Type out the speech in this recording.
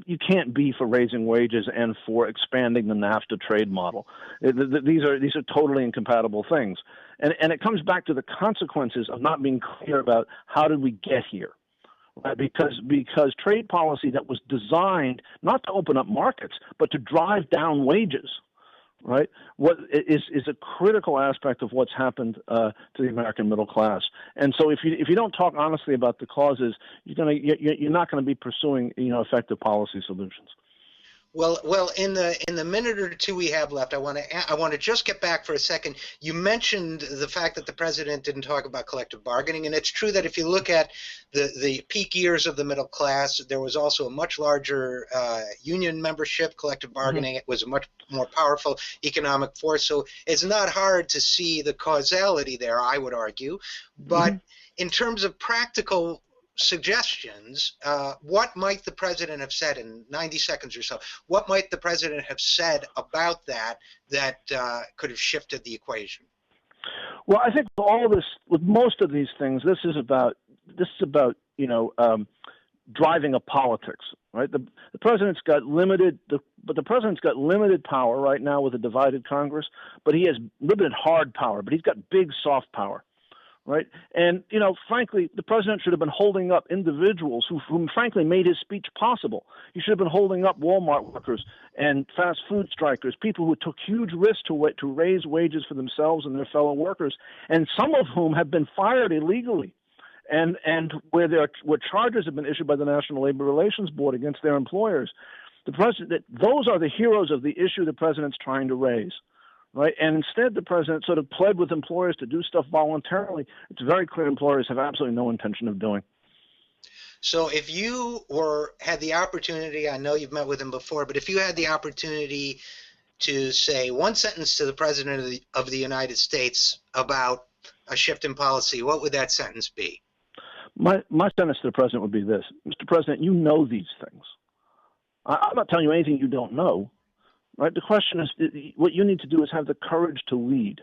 you can't be for raising wages and for expanding the NAFTA trade model. These are totally incompatible things, and it comes back to the consequences of not being clear about how did we get here. Right? Because trade policy that was designed not to open up markets but to drive down wages, right? What is a critical aspect of what's happened to the American middle class. And so if you don't talk honestly about the causes, you're not going to be pursuing effective policy solutions. Well, in the minute or two we have left, I want to just get back for a second. You mentioned the fact that the president didn't talk about collective bargaining, and it's true that if you look at the peak years of the middle class, there was also a much larger union membership. Collective bargaining It was a much more powerful economic force. So it's not hard to see the causality there, I would argue. But in terms of practical suggestions, what might the president have said in 90 seconds or so? What might the president have said about that could have shifted the equation? Well, I think with most of these things, this is about driving a politics, right? The president's got limited power right now with a divided Congress, but he has limited hard power, but he's got big soft power. Right. And, frankly, the president should have been holding up individuals whom frankly, made his speech possible. He should have been holding up Walmart workers and fast food strikers, people who took huge risks to raise wages for themselves and their fellow workers, and some of whom have been fired illegally. And where charges have been issued by the National Labor Relations Board against their employers. Those are the heroes of the issue the president's trying to raise. Right, and instead the president sort of pled with employers to do stuff voluntarily. It's very clear employers have absolutely no intention of doing. So if you had the opportunity, I know you've met with him before, but if you had the opportunity to say one sentence to the president of the United States about a shift in policy, what would that sentence be? My sentence to the president would be this: Mr. President, you know these things. I'm not telling you anything you don't know. Right. The question is, what you need to do is have the courage to lead.